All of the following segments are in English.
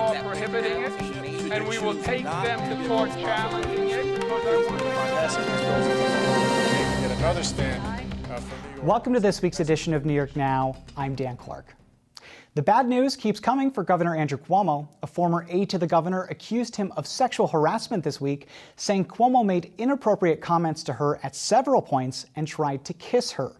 law prohibiting it, and we will take them to court challenging it. Another stand from New York. Welcome to this week's edition of New York Now. I'm Dan Clark. The bad news keeps coming for Governor Andrew Cuomo. A former aide to the governor accused him of sexual harassment this week, saying Cuomo made inappropriate comments to her at several points and tried to kiss her.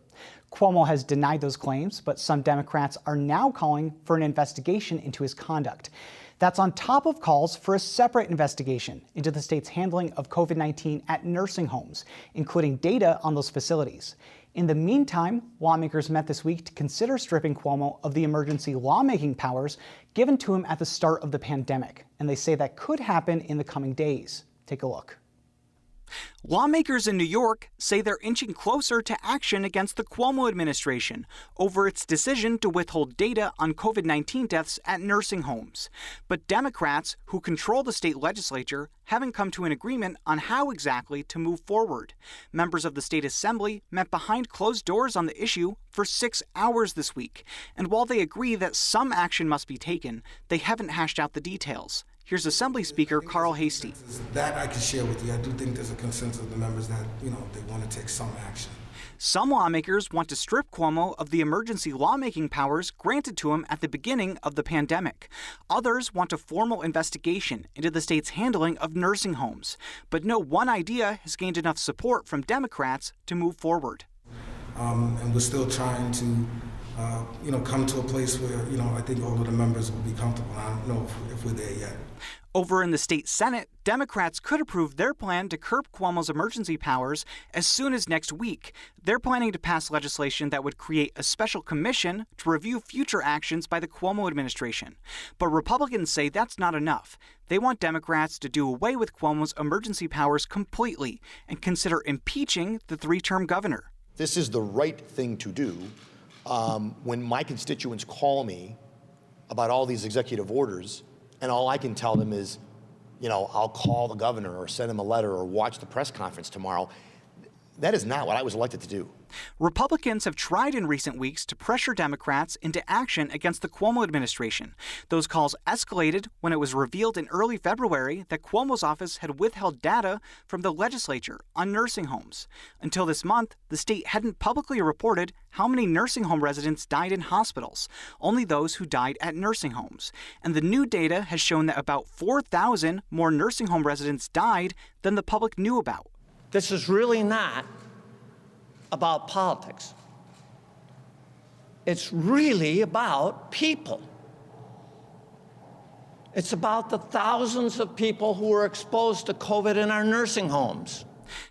Cuomo has denied those claims, but some Democrats are now calling for an investigation into his conduct. That's on top of calls for a separate investigation into the state's handling of COVID-19 at nursing homes, including data on those facilities. In the meantime, lawmakers met this week to consider stripping Cuomo of the emergency lawmaking powers given to him at the start of the pandemic, and they say that could happen in the coming days. Take a look. Lawmakers in New York say they're inching closer to action against the Cuomo administration over its decision to withhold data on COVID-19 deaths at nursing homes. But Democrats, who control the state legislature, haven't come to an agreement on how exactly to move forward. Members of the state assembly met behind closed doors on the issue for 6 hours this week. And while they agree that some action must be taken, they haven't hashed out the details. Here's Assembly Speaker Carl Hastie. That I can share with you. I do think there's a consensus of the members that, they want to take some action. Some lawmakers want to strip Cuomo of the emergency lawmaking powers granted to him at the beginning of the pandemic. Others want a formal investigation into the state's handling of nursing homes. But no one idea has gained enough support from Democrats to move forward. And we're still trying to come to a place where, I think all of the members will be comfortable. I don't know if we're there yet. Over in the state Senate, Democrats could approve their plan to curb Cuomo's emergency powers as soon as next week. They're planning to pass legislation that would create a special commission to review future actions by the Cuomo administration. But Republicans say that's not enough. They want Democrats to do away with Cuomo's emergency powers completely and consider impeaching the three-term governor. This is the right thing to do. When my constituents call me about all these executive orders, and all I can tell them is, I'll call the governor or send him a letter or watch the press conference tomorrow. That is not what I was elected to do. Republicans have tried in recent weeks to pressure Democrats into action against the Cuomo administration. Those calls escalated when it was revealed in early February that Cuomo's office had withheld data from the legislature on nursing homes. Until this month, the state hadn't publicly reported how many nursing home residents died in hospitals, only those who died at nursing homes. And the new data has shown that about 4,000 more nursing home residents died than the public knew about. This is really not about politics. It's really about people. It's about the thousands of people who are exposed to COVID in our nursing homes.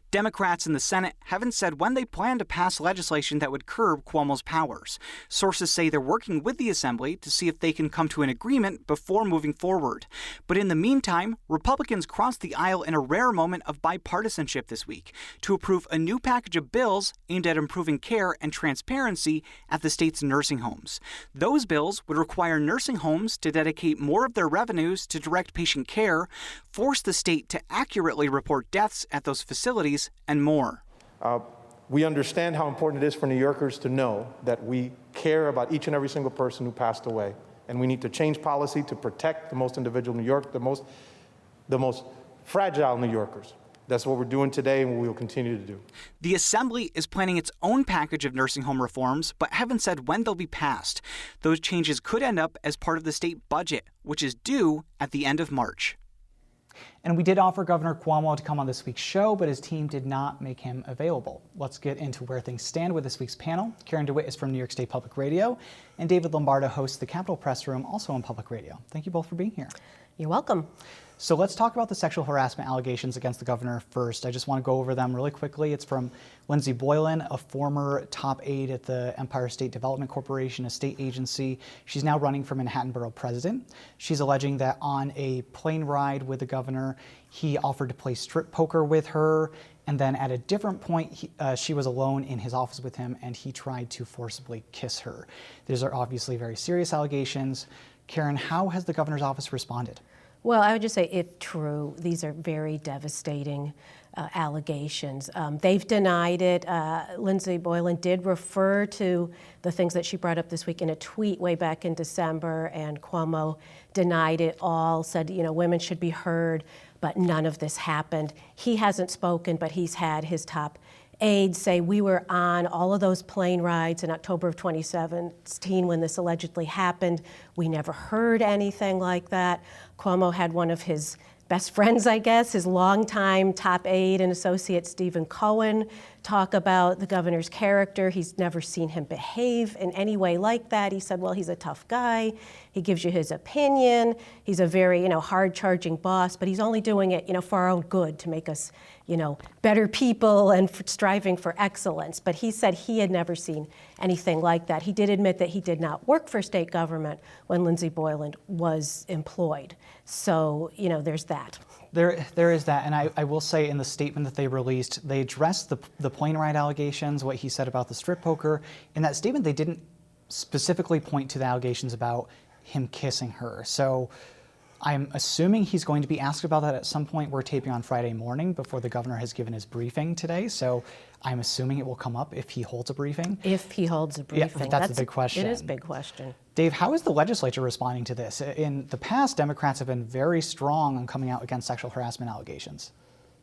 Democrats in the Senate haven't said when they plan to pass legislation that would curb Cuomo's powers. Sources say they're working with the Assembly to see if they can come to an agreement before moving forward. But in the meantime, Republicans crossed the aisle in a rare moment of bipartisanship this week to approve a new package of bills aimed at improving care and transparency at the state's nursing homes. Those bills would require nursing homes to dedicate more of their revenues to direct patient care, force the state to accurately report deaths at those facilities, and more. We understand how important it is for New Yorkers to know that we care about each and every single person who passed away. And we need to change policy to protect the most individual New York, the most fragile New Yorkers. That's what we're doing today and we will continue to do. The Assembly is planning its own package of nursing home reforms, but haven't said when they'll be passed. Those changes could end up as part of the state budget, which is due at the end of March. And we did offer Governor Cuomo to come on this week's show, but his team did not make him available. Let's get into where things stand with this week's panel. Karen DeWitt is from New York State Public Radio, and David Lombardo hosts the Capitol Pressroom, also on public radio. Thank you both for being here. You're welcome. So let's talk about the sexual harassment allegations against the governor first. I just want to go over them really quickly. It's from Lindsey Boylan, a former top aide at the Empire State Development Corporation, a state agency. She's now running for Manhattan Borough President. She's alleging that on a plane ride with the governor, he offered to play strip poker with her. And then at a different point, she was alone in his office with him, and he tried to forcibly kiss her. These are obviously very serious allegations. Karen, how has the governor's office responded? Well, I would just say, if true, these are very devastating allegations. They've denied it. Lindsey Boylan did refer to the things that she brought up this week in a tweet way back in December, and Cuomo denied it all, said, women should be heard, but none of this happened. He hasn't spoken, but he's had his top aides say, we were on all of those plane rides in October of 2017 when this allegedly happened. We never heard anything like that. Cuomo had one of his best friends, I guess, his longtime top aide and associate, Stephen Cohen, talk about the governor's character. He's never seen him behave in any way like that. He said, well, he's a tough guy. He gives you his opinion. He's a very, hard-charging boss, but he's only doing it, for our own good, to make us, better people and striving for excellence. But he said he had never seen anything like that. He did admit that he did not work for state government when Lindsey Boylan was employed. So, there's that. There is that, and I will say in the statement that they released, they addressed the plane ride allegations, what he said about the strip poker. In that statement, they didn't specifically point to the allegations about him kissing her. So I'm assuming he's going to be asked about that at some point. We're taping on Friday morning before the governor has given his briefing today. So I'm assuming it will come up if he holds a briefing. If he holds a briefing. Yeah, that's a big question. It is a big question. Dave, how is the legislature responding to this? In the past, Democrats have been very strong on coming out against sexual harassment allegations.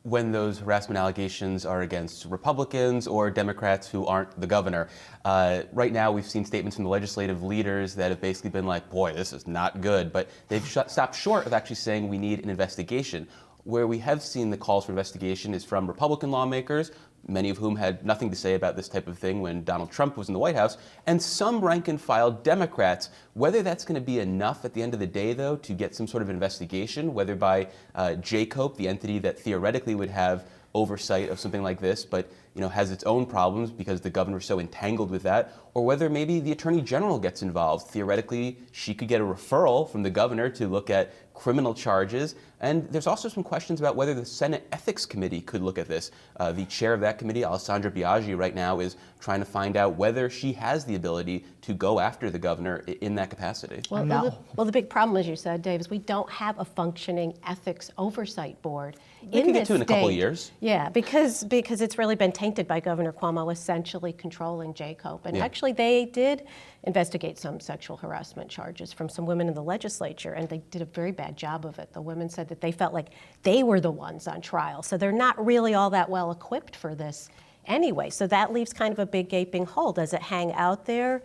When those harassment allegations are against Republicans or Democrats who aren't the governor. Right now, we've seen statements from the legislative leaders that have basically been like, boy, this is not good, but they've stopped short of actually saying we need an investigation. Where we have seen the calls for investigation is from Republican lawmakers, many of whom had nothing to say about this type of thing when Donald Trump was in the White House, and some rank-and-file Democrats. Whether that's going to be enough at the end of the day, though, to get some sort of investigation, whether by JCOPE, the entity that theoretically would have oversight of something like this, but has its own problems because the governor's so entangled with that, or whether maybe the Attorney General gets involved. Theoretically, she could get a referral from the governor to look at criminal charges. And there's also some questions about whether the Senate Ethics Committee could look at this. The chair of that committee, Alessandra Biaggi, right now is trying to find out whether she has the ability to go after the governor in that capacity. Well, the big problem, as you said, Dave, is we don't have a functioning ethics oversight board We can get to in a couple of years. Yeah, because it's really been tainted by Governor Cuomo essentially controlling JCOPE. And actually, they did investigate some sexual harassment charges from some women in the legislature, and they did a very bad job of it. The women said that they felt like they were the ones on trial, so they're not really all that well equipped for this anyway. So that leaves kind of a big gaping hole. Does it hang out there?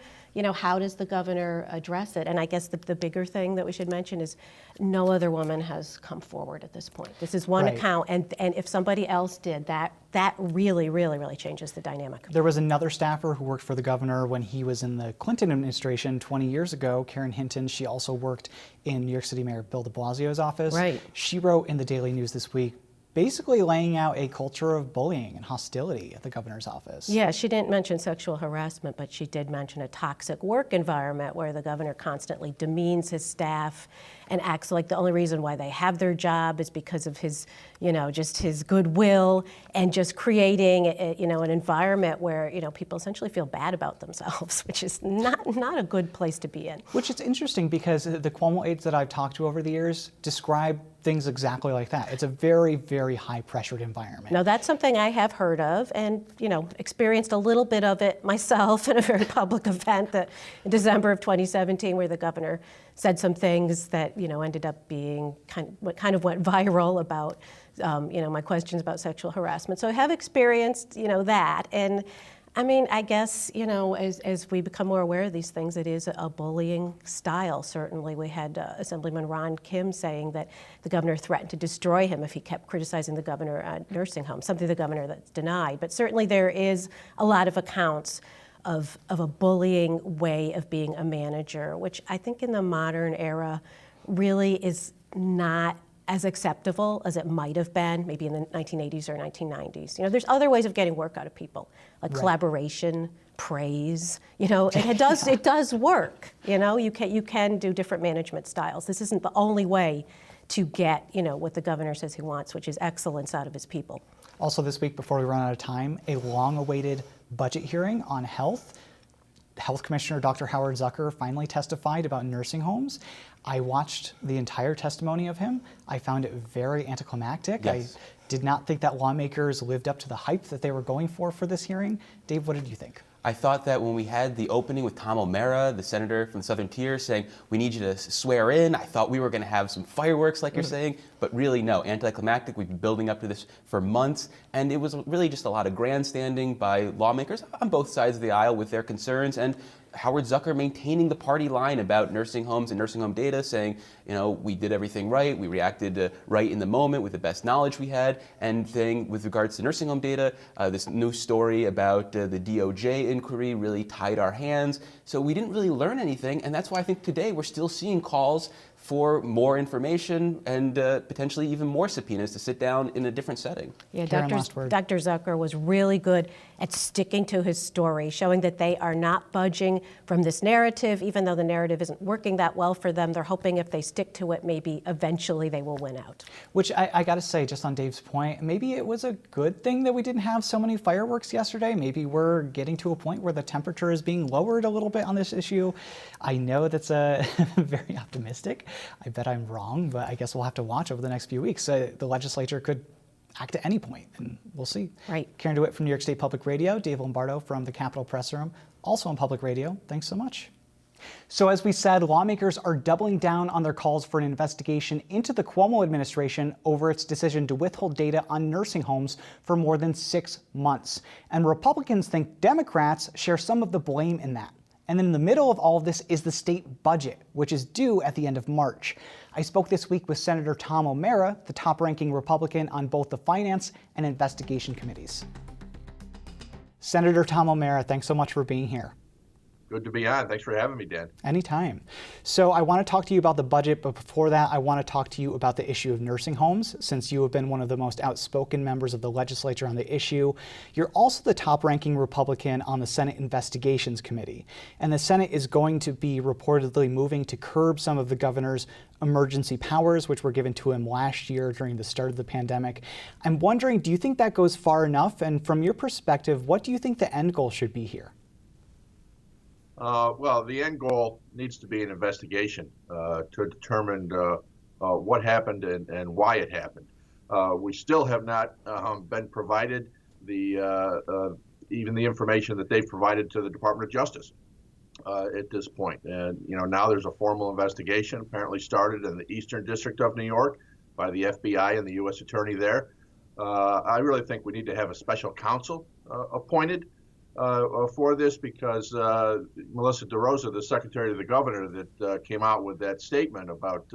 How does the governor address it? And I guess the bigger thing that we should mention is no other woman has come forward at this point. This is one account, and if somebody else did, that really, really, really changes the dynamic. There was another staffer who worked for the governor when he was in the Clinton administration 20 years ago, Karen Hinton. She also worked in New York City Mayor Bill de Blasio's office. Right. She wrote in the Daily News this week, basically laying out a culture of bullying and hostility at the governor's office. Yeah, she didn't mention sexual harassment, but she did mention a toxic work environment where the governor constantly demeans his staff and acts like the only reason why they have their job is because of his, just his goodwill, and just creating, an environment where, people essentially feel bad about themselves, which is not a good place to be in. Which is interesting because the Cuomo aides that I've talked to over the years describe things exactly like that. It's a very, very high-pressured environment. Now, that's something I have heard of and, experienced a little bit of it myself in a very public event that in December of 2017 where the governor said some things that, ended up being kind of went viral about, my questions about sexual harassment. So I have experienced, that. And I guess, as we become more aware of these things, it is a bullying style, certainly. We had Assemblyman Ron Kim saying that the governor threatened to destroy him if he kept criticizing the governor at nursing homes, something the governor that's denied. But certainly there is a lot of accounts of a bullying way of being a manager, which I think in the modern era really is not as acceptable as it might have been maybe in the 1980s or 1990s. There's other ways of getting work out of people, like collaboration, praise. It does work. You can do different management styles. This isn't the only way to get what the governor says he wants, which is excellence out of his people. Also this week, before we run out of time, a long-awaited budget hearing on health. Health Commissioner Dr. Howard Zucker finally testified about nursing homes. I watched the entire testimony of him. I found it very anticlimactic. Yes. did not think that lawmakers lived up to the hype that they were going for this hearing. Dave, what did you think? I thought that when we had the opening with Tom O'Mara, the senator from the Southern Tier, saying, we need you to swear in, I thought we were going to have some fireworks like you're saying, but really no, anticlimactic. We've been building up to this for months, and it was really just a lot of grandstanding by lawmakers on both sides of the aisle with their concerns, and Howard Zucker maintaining the party line about nursing homes and nursing home data, saying, we did everything right, we reacted right in the moment with the best knowledge we had, and saying with regards to nursing home data, this new story about the DOJ inquiry really tied our hands. So we didn't really learn anything, and that's why I think today we're still seeing calls for more information and potentially even more subpoenas to sit down in a different setting. Yeah, Karen, Dr. Zucker was really good at sticking to his story, showing that they are not budging from this narrative. Even though the narrative isn't working that well for them, they're hoping if they stick to it, maybe eventually they will win out. Which I got to say, just on Dave's point, maybe it was a good thing that we didn't have so many fireworks yesterday. Maybe we're getting to a point where the temperature is being lowered a little bit on this issue. I know that's very optimistic. I bet I'm wrong, but I guess we'll have to watch over the next few weeks. The legislature could act at any point, and we'll see. Right. Karen DeWitt from New York State Public Radio, Dave Lombardo from the Capitol Pressroom, also on Public Radio. Thanks so much. So as we said, lawmakers are doubling down on their calls for an investigation into the Cuomo administration over its decision to withhold data on nursing homes for more than 6 months. And Republicans think Democrats share some of the blame in that. And then in the middle of all of this is the state budget, which is due at the end of March. I spoke this week with Senator Tom O'Mara, the top-ranking Republican on both the Finance and Investigation Committees. Senator Tom O'Mara, thanks so much for being here. Good to be on. Thanks for having me, Dan. Anytime. So I want to talk to you about the budget, but before that, I want to talk to you about the issue of nursing homes, since you have been one of the most outspoken members of the legislature on the issue. You're also the top-ranking Republican on the Senate Investigations Committee, and the Senate is going to be reportedly moving to curb some of the governor's emergency powers, which were given to him last year during the start of the pandemic. I'm wondering, do you think that goes far enough? And from your perspective, what do you think the end goal should be here? Well, the end goal needs to be an investigation to determine what happened and why it happened. We still have not been provided even the information that they've provided to the Department of Justice at this point. And now there's a formal investigation apparently started in the Eastern District of New York by the FBI and the U.S. Attorney there. I really think we need to have a special counsel appointed for this, because Melissa DeRosa, the secretary of the governor that came out with that statement about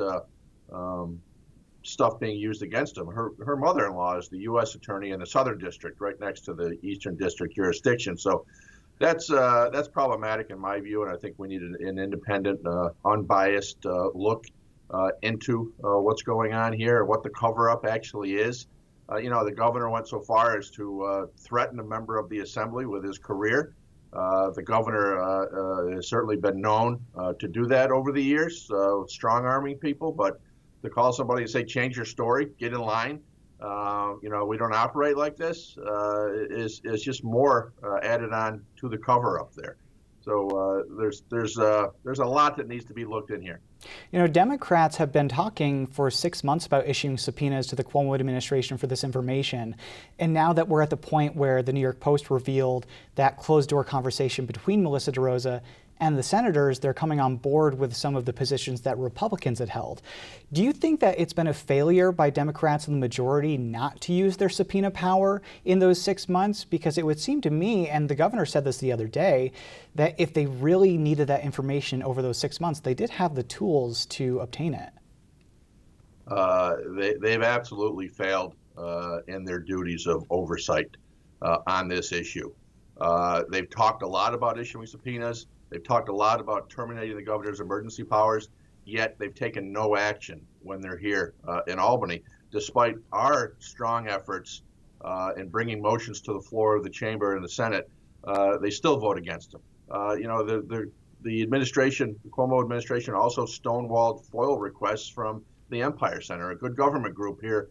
stuff being used against him, her mother-in-law is the U.S. attorney in the Southern District, right next to the Eastern District jurisdiction. So that's problematic in my view, and I think we need an independent, unbiased look into what's going on here, what the cover-up actually is. The governor went so far as to threaten a member of the assembly with his career. The governor has certainly been known to do that over the years, strong-arming people, but to call somebody and say, change your story, get in line, we don't operate like this, is just more added on to the cover-up there. So there's a lot that needs to be looked in here. Democrats have been talking for 6 months about issuing subpoenas to the Cuomo administration for this information. And now that we're at the point where the New York Post revealed that closed-door conversation between Melissa DeRosa and the senators, they're coming on board with some of the positions that Republicans had held. Do you think that it's been a failure by Democrats in the majority not to use their subpoena power in those 6 months? Because it would seem to me, and the governor said this the other day, that if they really needed that information over those 6 months, they did have the tools to obtain it. They've absolutely failed in their duties of oversight on this issue. They've talked a lot about issuing subpoenas. They've talked a lot about terminating the governor's emergency powers, yet they've taken no action when they're here in Albany, despite our strong efforts in bringing motions to the floor of the chamber and the Senate. They still vote against them. The administration, the Cuomo administration, also stonewalled FOIL requests from the Empire Center, a good government group here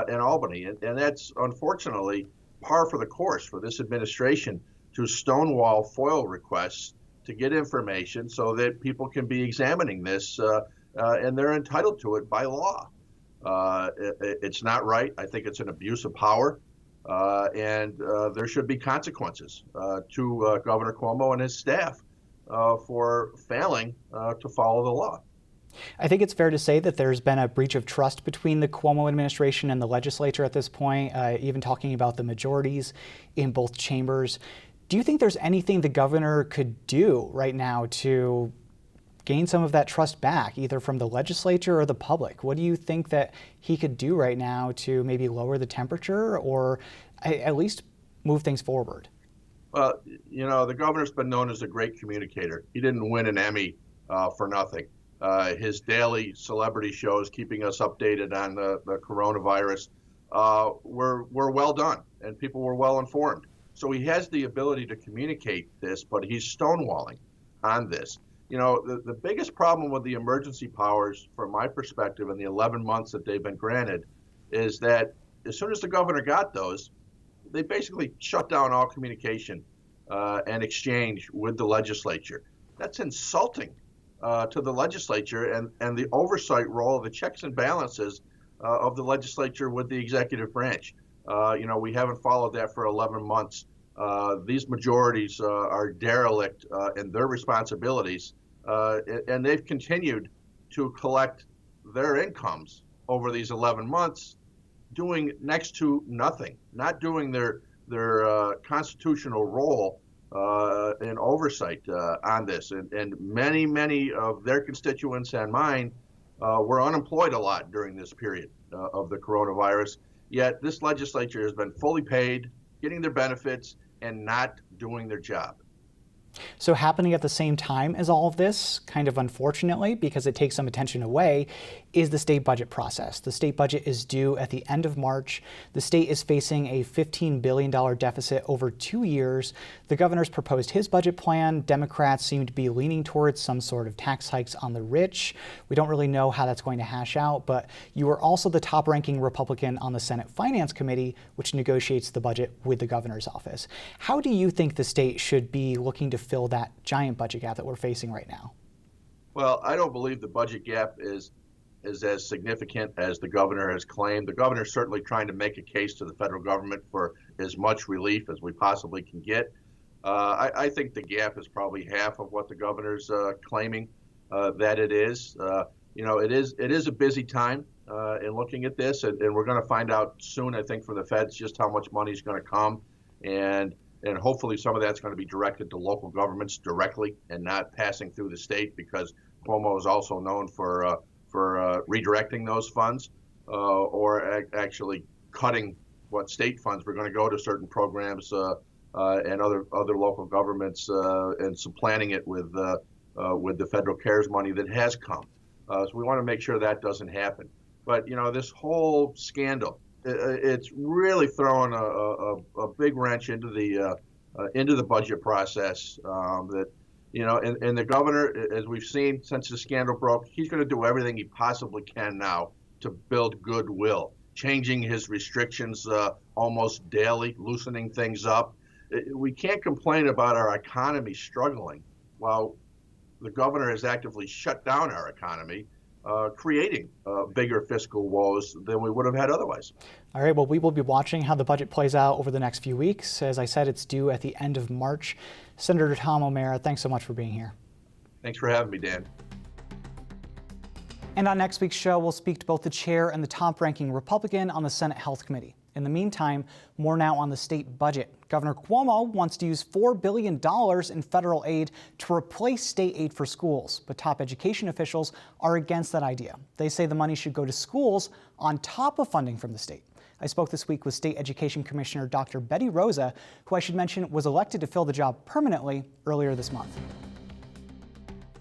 in Albany. And that's unfortunately par for the course for this administration, to stonewall FOIL requests to get information so that people can be examining this, and they're entitled to it by law. It's not right. I think it's an abuse of power, and there should be consequences to Governor Cuomo and his staff for failing to follow the law. I think it's fair to say that there's been a breach of trust between the Cuomo administration and the legislature at this point, even talking about the majorities in both chambers. Do you think there's anything the governor could do right now to gain some of that trust back, either from the legislature or the public? What do you think that he could do right now to maybe lower the temperature or at least move things forward? Well, you know, the governor's been known as a great communicator. He didn't win an Emmy for nothing. His daily celebrity shows, keeping us updated on the coronavirus, were well done, and people were well informed. So he has the ability to communicate this, but he's stonewalling on this. You know, the biggest problem with the emergency powers, from my perspective, in the 11 months that they've been granted, is that as soon as the governor got those, they basically shut down all communication and exchange with the legislature. That's insulting to the legislature and the oversight role, the checks and balances of the legislature with the executive branch. You know, we haven't followed that for 11 months. These majorities are derelict in their responsibilities, and they've continued to collect their incomes over these 11 months, doing next to nothing, not doing their constitutional role in oversight on this. And many of their constituents and mine were unemployed a lot during this period of the coronavirus. Yet this legislature has been fully paid, getting their benefits, and not doing their job. So happening at the same time as all of this, kind of unfortunately, because it takes some attention away, is the state budget process. The state budget is due at the end of March. The state is facing a $15 billion deficit over 2 years. The governor's proposed his budget plan. Democrats seem to be leaning towards some sort of tax hikes on the rich. We don't really know how that's going to hash out, but you are also the top-ranking Republican on the Senate Finance Committee, which negotiates the budget with the governor's office. How do you think the state should be looking to fill that giant budget gap that we're facing right now? Well, I don't believe the budget gap is as significant as the governor has claimed. The governor is certainly trying to make a case to the federal government for as much relief as we possibly can get. I think the gap is probably half of what the governor's claiming that it is. You know, it is a busy time in looking at this, and we're going to find out soon, I think, from the feds just how much money is going to come, and hopefully some of that's going to be directed to local governments directly and not passing through the state, because Cuomo is also known for redirecting those funds or actually cutting what state funds were going to go to certain programs and other local governments and supplanting it with the federal CARES money that has come. So we want to make sure that doesn't happen. But, you know, this whole scandal, it's really throwing a big wrench into the budget process that, you know, and the governor, as we've seen since the scandal broke, he's going to do everything he possibly can now to build goodwill, changing his restrictions almost daily, loosening things up. We can't complain about our economy struggling while the governor has actively shut down our economy, creating bigger fiscal woes than we would have had otherwise. All right, well, we will be watching how the budget plays out over the next few weeks. As I said, it's due at the end of March. Senator Tom O'Mara, thanks so much for being here. Thanks for having me, Dan. And on next week's show, we'll speak to both the chair and the top-ranking Republican on the Senate Health Committee. In the meantime, more now on the state budget. Governor Cuomo wants to use $4 billion in federal aid to replace state aid for schools, but top education officials are against that idea. They say the money should go to schools on top of funding from the state. I spoke this week with State Education Commissioner Dr. Betty Rosa, who I should mention was elected to fill the job permanently earlier this month.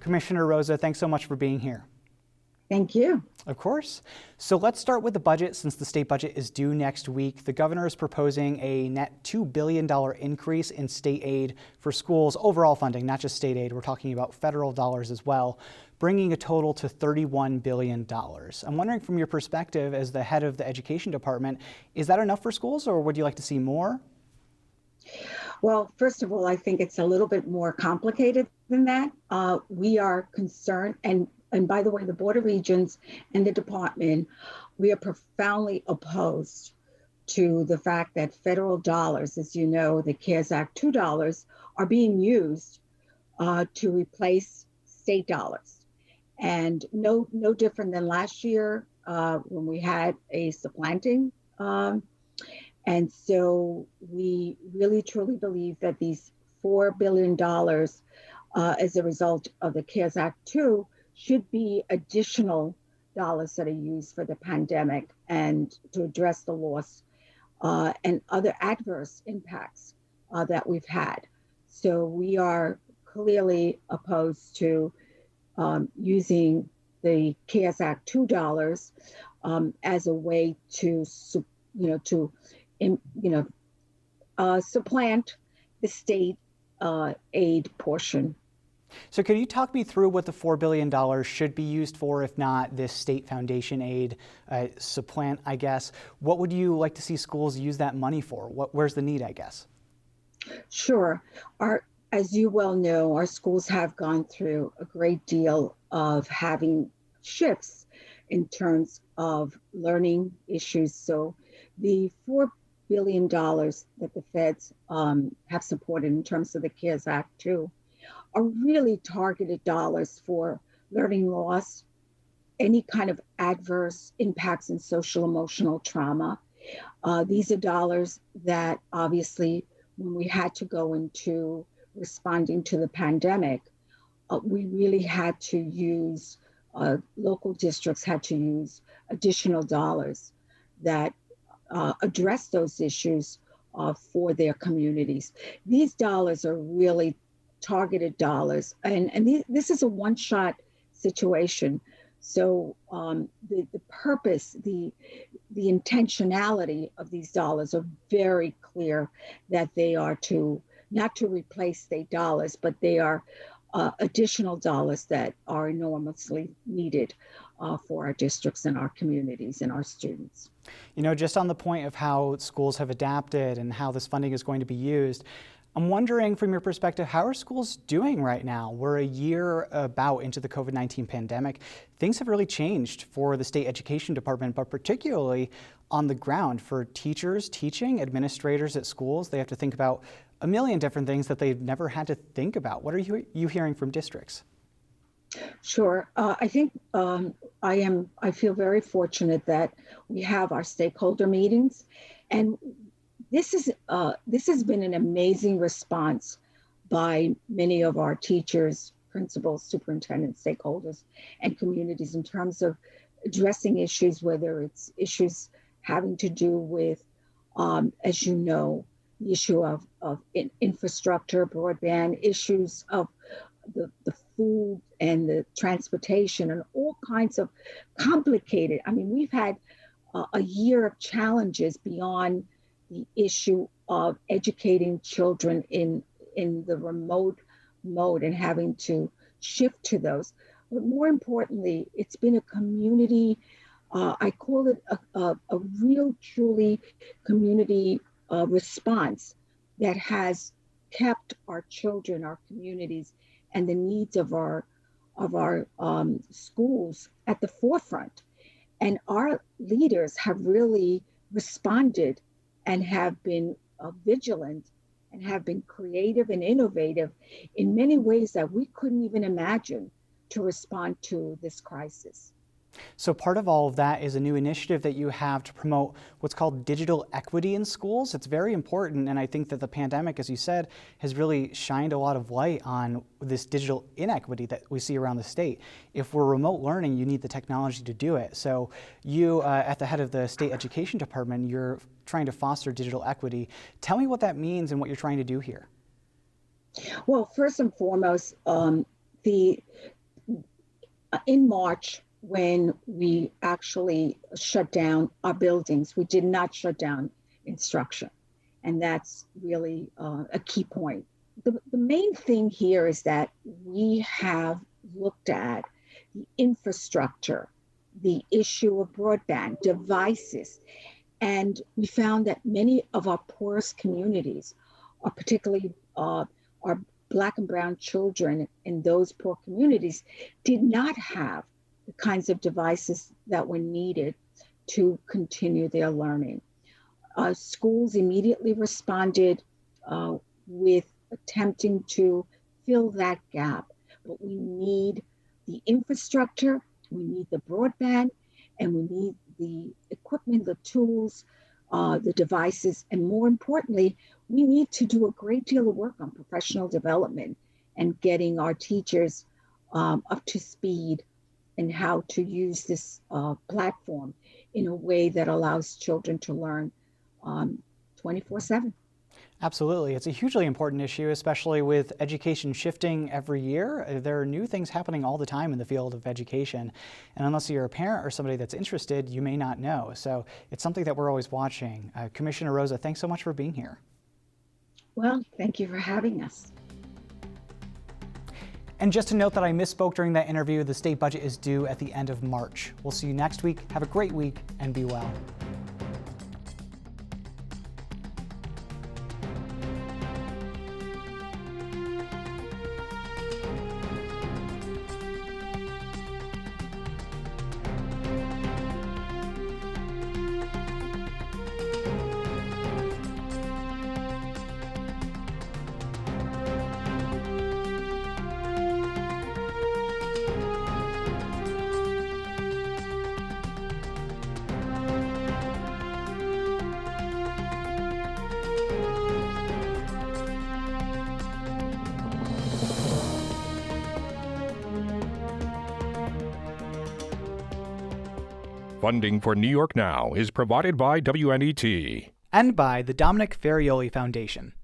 Commissioner Rosa, thanks so much for being here. Thank you. Of course. So let's start with the budget, since the state budget is due next week. The governor is proposing a net $2 billion increase in state aid for schools, overall funding, not just state aid. We're talking about federal dollars as well, bringing a total to $31 billion. I'm wondering, from your perspective as the head of the education department, is that enough for schools, or would you like to see more? Well, first of all, I think it's a little bit more complicated than that. We are concerned, and and by the way, the Board of Regents and the department, we are profoundly opposed to the fact that federal dollars, as you know, the CARES Act $2, are being used to replace state dollars. And no different than last year when we had a supplanting. And so we really truly believe that these $4 billion as a result of the CARES Act 2 should be additional dollars that are used for the pandemic and to address the loss and other adverse impacts that we've had. So we are clearly opposed to using the CARES Act $2 as a way to, supplant the state aid portion. So could you talk me through what the $4 billion should be used for, if not this state foundation aid supplant, I guess? What would you like to see schools use that money for? Where's the need, I guess? Sure. As you well know, our schools have gone through a great deal of having shifts in terms of learning issues. So the $4 billion that the feds have supported in terms of the CARES Act 2 are really targeted dollars for learning loss, any kind of adverse impacts in social emotional trauma. These are dollars that obviously, when we had to go into responding to the pandemic, we really had to use, local districts had to use additional dollars that address those issues for their communities. These dollars are really targeted dollars, and this is a one-shot situation. So the purpose, the intentionality of these dollars are very clear, that they are not to replace state dollars, but they are additional dollars that are enormously needed for our districts and our communities and our students. You know, just on the point of how schools have adapted and how this funding is going to be used, I'm wondering, from your perspective, how are schools doing right now? We're a year about into the COVID-19 pandemic. Things have really changed for the state education department, but particularly on the ground for teachers teaching, administrators at schools. They have to think about a million different things that they've never had to think about. What are you hearing from districts? Sure. I think I feel very fortunate that we have our stakeholder meetings, and this has been an amazing response by many of our teachers, principals, superintendents, stakeholders, and communities in terms of addressing issues, whether it's issues having to do with, as you know, the issue of infrastructure, broadband, issues of the food and the transportation, and all kinds of complicated. I mean, we've had a year of challenges beyond the issue of educating children in the remote mode and having to shift to those. But more importantly, it's been a community, I call it a real, truly community response that has kept our children, our communities, and the needs of our schools at the forefront. And our leaders have really responded and have been vigilant and have been creative and innovative in many ways that we couldn't even imagine to respond to this crisis. So part of all of that is a new initiative that you have to promote what's called digital equity in schools. It's very important, and I think that the pandemic, as you said, has really shined a lot of light on this digital inequity that we see around the state. If we're remote learning, you need the technology to do it. So you, at the head of the state education department, you're trying to foster digital equity. Tell me what that means and what you're trying to do here. Well, first and foremost, in March, when we actually shut down our buildings, we did not shut down instruction. And that's really a key point. The main thing here is that we have looked at the infrastructure, the issue of broadband, devices, and we found that many of our poorest communities are particularly our Black and brown children in those poor communities did not have the kinds of devices that were needed to continue their learning. Schools immediately responded with attempting to fill that gap, but we need the infrastructure, we need the broadband, and we need the equipment, the tools, the devices, and more importantly, we need to do a great deal of work on professional development and getting our teachers up to speed in how to use this platform in a way that allows children to learn 24/7. Absolutely. It's a hugely important issue, especially with education shifting every year. There are new things happening all the time in the field of education. And unless you're a parent or somebody that's interested, you may not know. So it's something that we're always watching. Commissioner Rosa, thanks so much for being here. Well, thank you for having us. And just to note that I misspoke during that interview, the state budget is due at the end of March. We'll see you next week. Have a great week and be well. Funding for New York Now is provided by WMHT. And by the Dominic Ferrioli Foundation.